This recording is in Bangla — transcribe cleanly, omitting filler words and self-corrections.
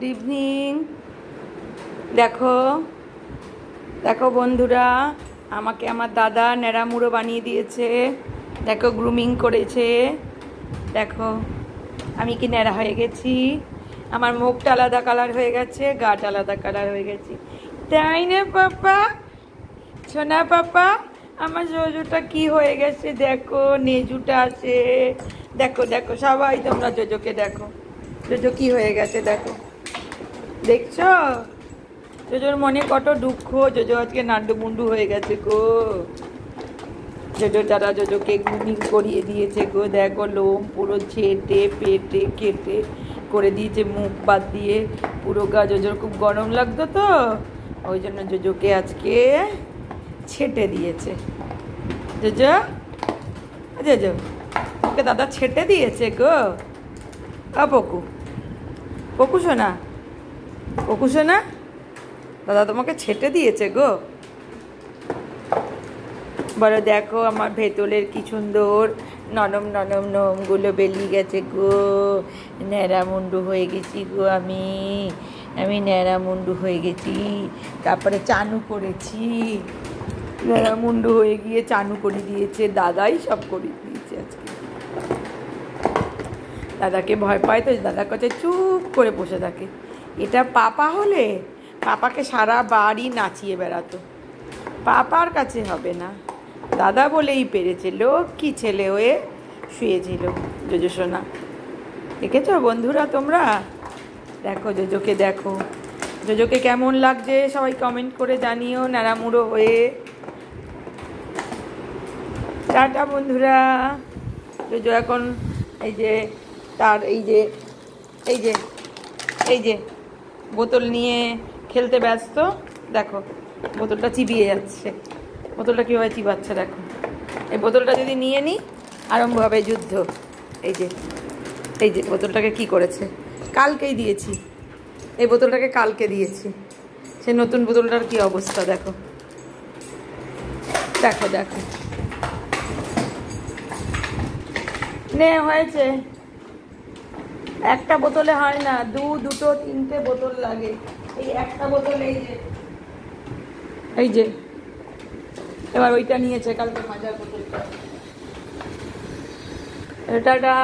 Good evening. দেখো দেখো বন্ধুরা, আমাকে আমার দাদা ন্যাড়ামুড়ো বানিয়ে দিয়েছে। দেখো গ্রুমিং করেছে। দেখো আমি কি ন্যাড়া হয়ে গেছি। আমার মুখটা আলাদা কালার হয়ে গেছে, গাটা আলাদা কালার হয়ে গেছে। তাই না পাপা? সোনা পাপা, আমার জোজোটা কি হয়ে গেছে দেখো, নেজুটা আছে। দেখো দেখো সবাই তোমরা জোজোকে দেখো, জোজো কি হয়ে গেছে দেখো, দেখছো? জোজোর মনে কত দুঃখ, জোজো আজকে নান্ডু মুন্ডু হয়ে গেছে গো। জোজো তারা জোজোকে গ্রুমিং করিয়ে দিয়েছে গো। দেখো লোম পুরো ছেটে পেটে কেটে করে দিয়েছে, মুখ বাদ দিয়ে পুরো গা। জোজোর খুব গরম লাগতো তো, ওই জন্য জোজোকে আজকে ছেটে দিয়েছে। জোজো জোজো ওকে দাদা ছেটে দিয়েছে গো। পকু পকু শোনা, পকু শোনা, দাদা তোমাকে ছেটে দিয়েছে গো। বলো দেখো আমার ভেতরের কি সুন্দর নরম নরম নোমগুলো বেরিয়ে গেছে গো। ন্যাড়া মুন্ডু হয়ে গেছি গো আমি, আমি ন্যাড়া মুন্ডু হয়ে গেছি। তারপরে চানু করেছি, ন্যাড়া মুন্ডু হয়ে গিয়ে চানু করে দিয়েছে, দাদাই সব করে দিয়েছে আজকে। দাদাকে ভয় পায় তো, দাদার কাছে চুপ করে বসে থাকে। এটা পাপা হলে পাপাকে সারা বাড়ি নাচিয়ে বেড়াতো, পাপার কাছে হবে না। দাদা বলেই পেরেছে, লক্ষ্মী ছেলে হয়ে শুয়েছিল জোজো সোনা। দেখেছো বন্ধুরা তোমরা? দেখো জোজোকে দেখো, জোজোকে কেমন লাগছে সবাই কমেন্ট করে জানিও ন্যাড়ামুড়ো হয়ে। টাটা বন্ধুরা। জোজো এখন এই যে তার এই যে এই যে এই যে বোতল নিয়ে খেলতে ব্যস্ত। দেখো বোতলটা চিবিয়ে যাচ্ছে, বোতলটা কীভাবে চিবাচ্ছে দেখো। এই বোতলটা যদি নিয়ে নিই আরম্ভ হবে যুদ্ধ। এই যে এই যে বোতলটাকে কি করেছে, কালকেই দিয়েছি এই বোতলটাকে, কালকে দিয়েছি। সে নতুন বোতলটার কি অবস্থা দেখো, দেখো দেখো। নে হয়েছে, একটা বোতলে হয় না, দুটো তিনটে বোতল লাগে। এই একটা বোতল এই যে এই যে এবার ওইটা নিয়েছে কালকে মাজার বোতলটা। টাটা।